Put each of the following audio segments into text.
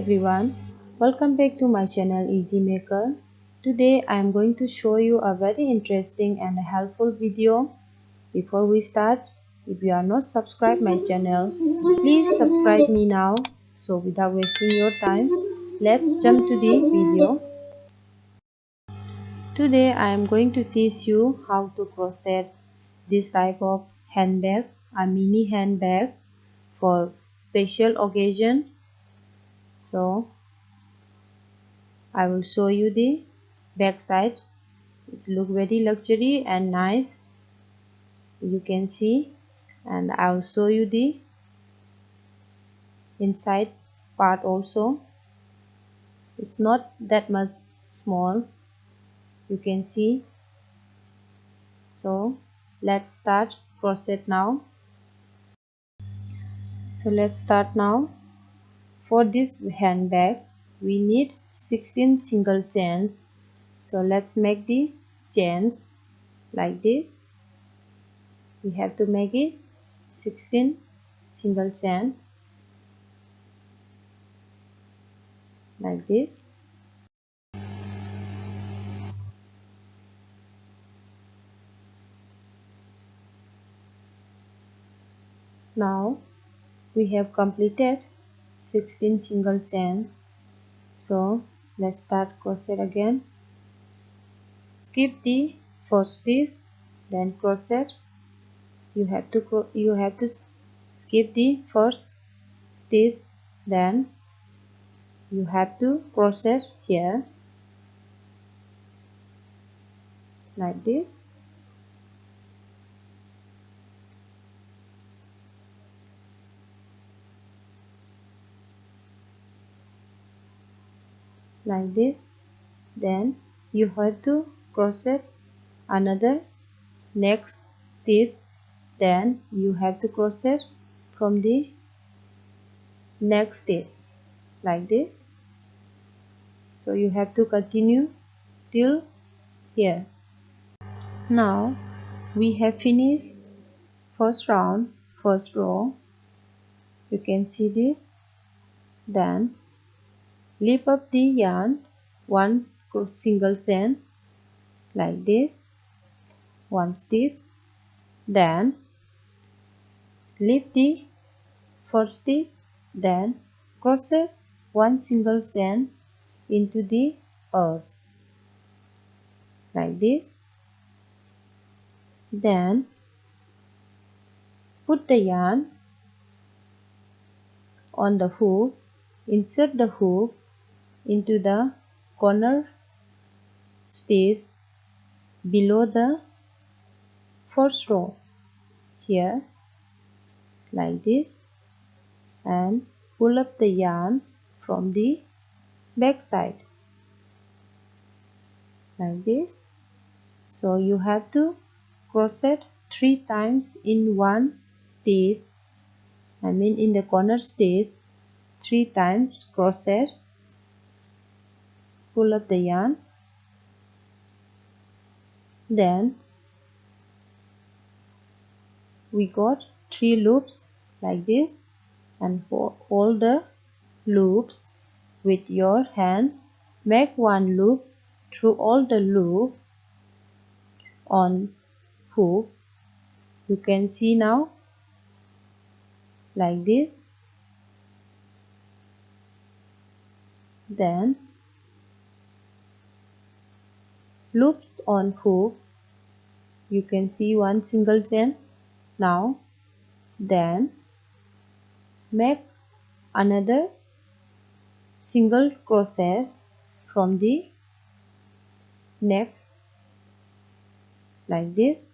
everyone, welcome back to my channel Easy Maker. Today I am going to show you a very interesting and helpful video. Before we start, if you are not subscribed my channel, please subscribe me now. So without wasting your time, let's jump to the video. Today I am going to teach you how to crochet this type of handbag, a mini handbag for special occasion. So I will show you the back side. It's look very luxury and nice, you can see, and I will show you the inside part also. It's not that much small, you can see. So let's start crochet now. So let's start now. For this handbag we need 16 single chains. So let's make the chains like this. We have to make it 16 single chain like this. Now we have completed 16 single chains. So let's start crochet again. Skip the first stitch, then crochet. You have to skip the first stitch, then you have to crochet here like this. Like this. Then you have to crochet another next stitch, then you have to crochet from the next stitch like this. So you have to continue till here. Now we have finished first round, first row, you can see this. Then lift up the yarn one single chain like this, one stitch, then lift the first stitch, then crochet one single chain into the earth like this. Then put the yarn on the hook, insert the hook into the corner stitch below the first row here like this, and pull up the yarn from the back side like this. So you have to crochet 3 times in one stitch, in the corner stitch 3 times crochet, pull up the yarn, then we got 3 loops like this, and hold the loops with your hand, make one loop through all the loop on hook, you can see now like this. Then loops on hook, you can see one single chain now. Then make another single crochet from the next like this.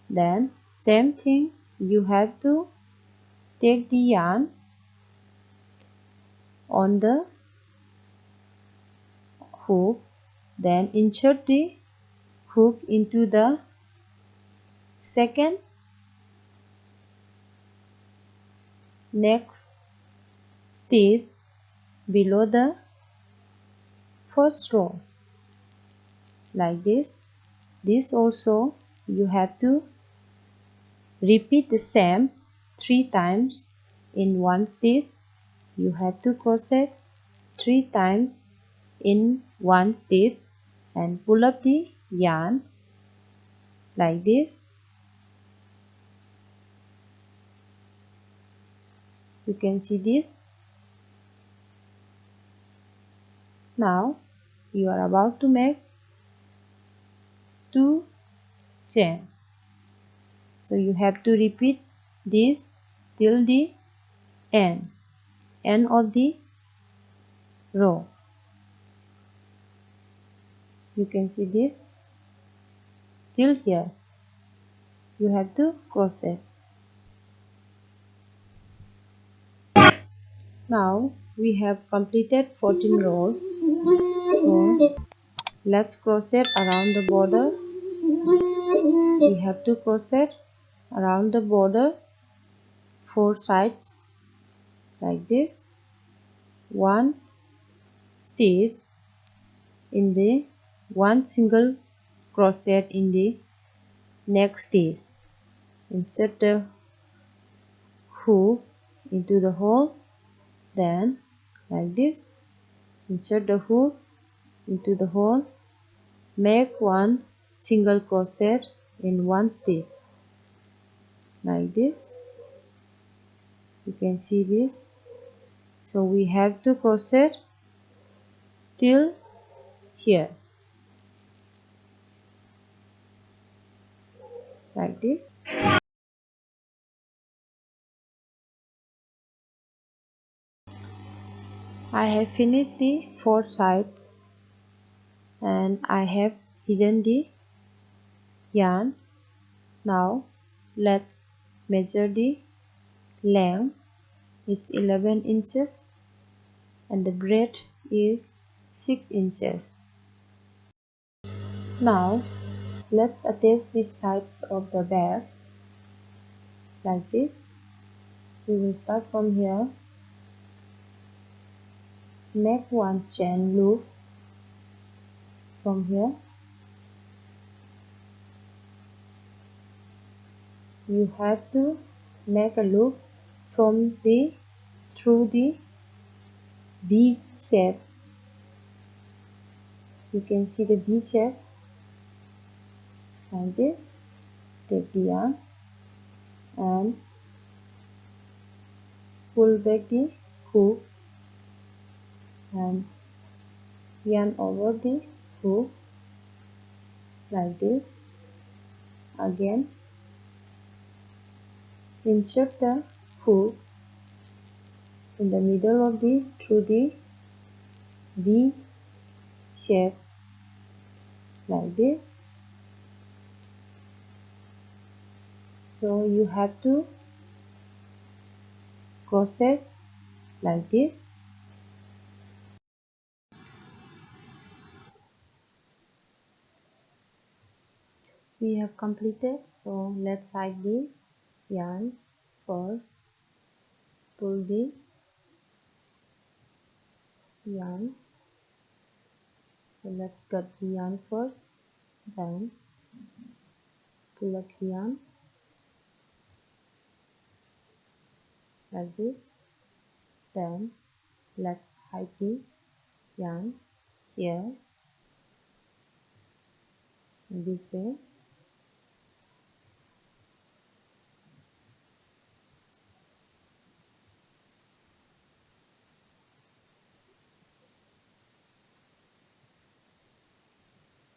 Then same thing, you have to take the yarn on the hook, then insert the hook into the second next stitch below the first row like this. This also you have to repeat the same 3 times in one stitch you have to crochet 3 times in one stitch and pull up the yarn like this. You can see this. Now you are about to make 2 chains. So you have to repeat this till the end of the row. You can see this till here. You have to crochet. Now we have completed 14 rows. So let's crochet around the border. We have to crochet around the border 4 sides like this. 1 stitch in the 1 single crochet in the next stitch. Insert the hook into the hole, then like this. Insert the hook into the hole. Make 1 single crochet in 1 stitch like this. You can see this. So we have to crochet till here like this. I have finished the 4 sides and I have hidden the yarn. Now let's measure the length. It's 11 inches and the breadth is 6 inches. Now let's attach the sides of the bag like this. We will start from here. Make 1 chain loop from here. You have to make a loop from the through the V shape. You can see the V shape like this. Take the yarn and pull back the hook and yarn over the hook like this. Again insert the hook in the middle of the through the V shape like this. So you have to crochet like this. We have completed, so let's hide the yarn first. Pull the yarn. So let's cut the yarn first, then pull up the yarn like this. Then let's hide the yarn here in this way.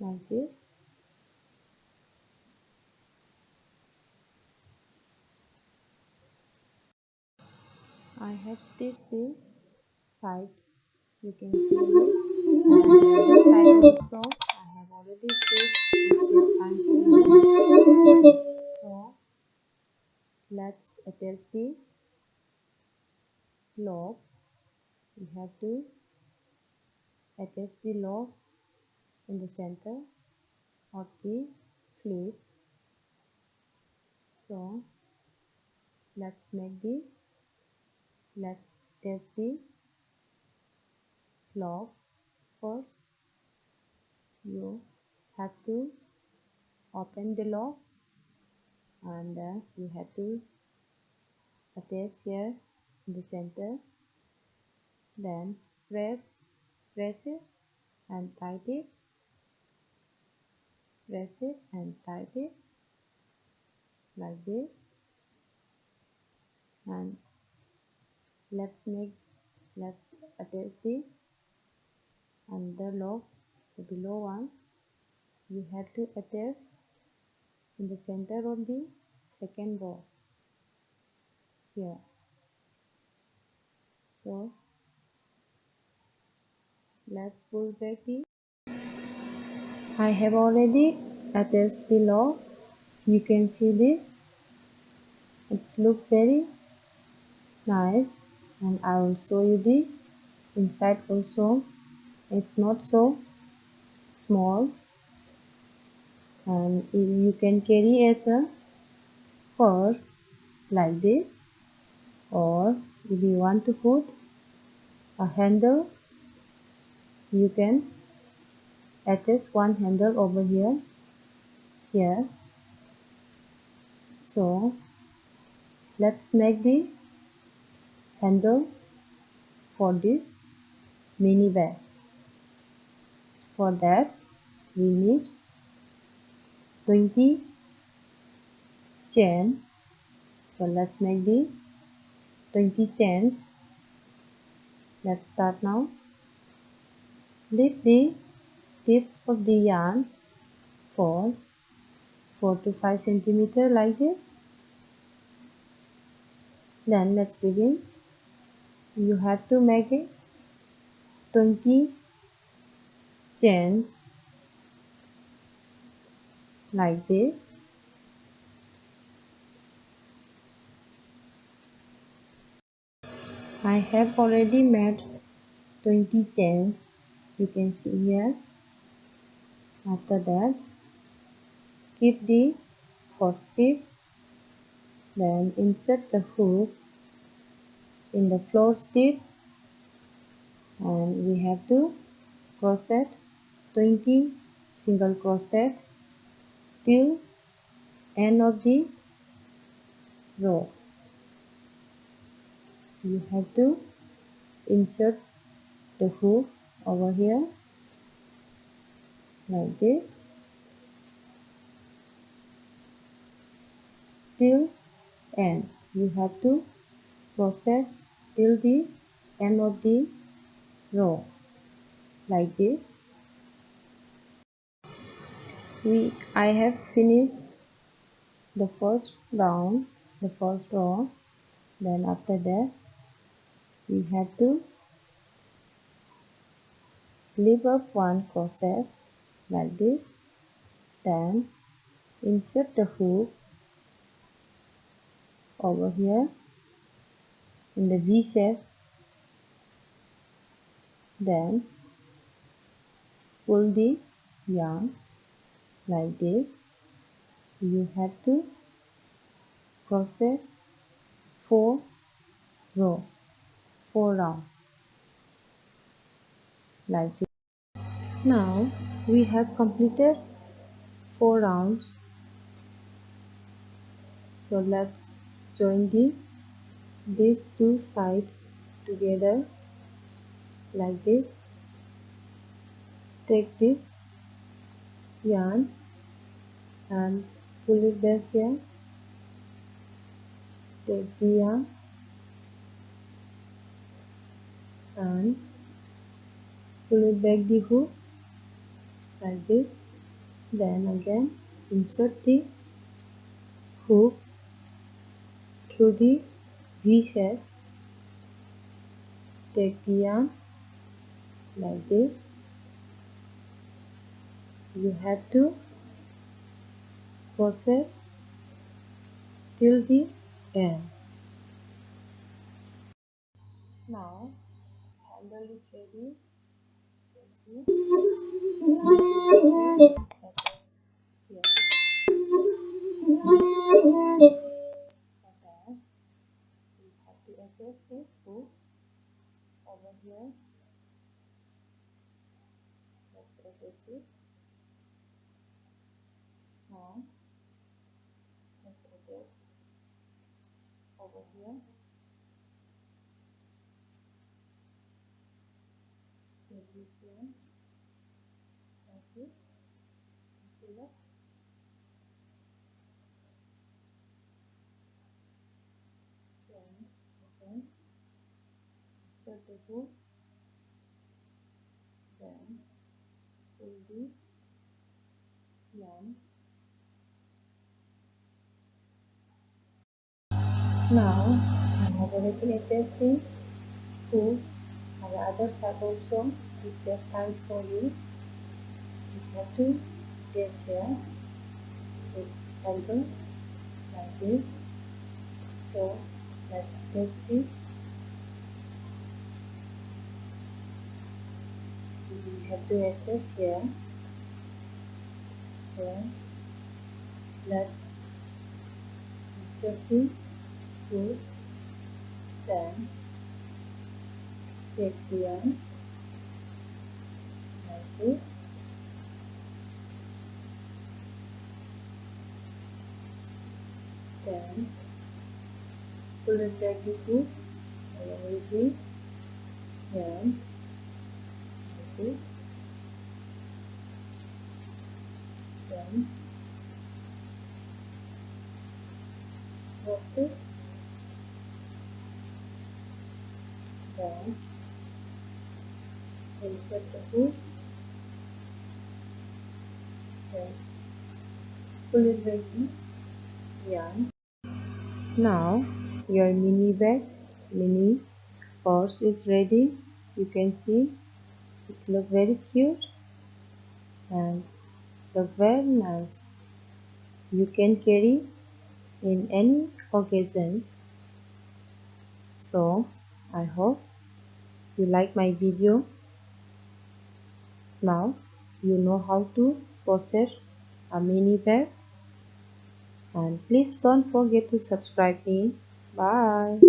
Like this. I have stitched the side. You can see this. And this side also I have already stitched. It's just time for me. So let's attach the lock. We have to attach the lock in the center of the flip. So let's attach the lock first. You have to open the lock and you have to attach here in the center Then press it and tight it, press it and tight it like this. And let's attach the under lock, the below one. You have to attach in the center of the second row here. So let's pull back the. I have already attached the lock. You can see this. It's look very nice, and I will show you the inside also. It's not so small, and you can carry as a purse like this, or if you want to put a handle, you can attach one handle over here. So let's make the handle for this mini bag. For that we need 20 chain. So let's make the 20 chains. Let's start now. Lift the tip of the yarn for 4 to 5 centimeter like this. Then let's begin. You have to make it 20 chains like this. I have already made 20 chains. You can see here. After that, skip the first stitch. Then insert the hook in the floor stitch, and we have to crochet 20 single crochet till end of the row. You have to insert the hook over here like this till end. You have to crochet till the end of the row like this. I have finished the first round, the first row. Then after that we have to lift up one crochet like this. Then insert the hook over here in the V shape. Then pull the yarn like this. You have to crochet 4 row, 4 round like this. Now we have completed 4 rounds. So let's join these two sides together like this. Take this yarn and pull it back here. Take the yarn and pull it back the hook like this. Then again insert the hook through the V shape. Take the yarn like this. You have to crochet till the end. Now handle is ready. You can see here. For that, we have to adjust this hook over here. Let's adjust it. Now let's adjust over here. this one like this, fill up, then open, insert the hook, then pull the yarn. Now I have already attached the hook on the other side also. To save time for you, you have to attach here this handle like this. So let's attach this. We have to attach here. So let's insert the hook, then take the yarn like this, then pull it back the hook along with the yarn like this, then cross it, then insert the hook, then pull it back the yarn. Now your mini purse is ready. You can see it's look very cute and look very nice. You can carry in any occasion. So I hope you like my video. Now you know how to crochet a mini bag, and please don't forget to subscribe me. Bye.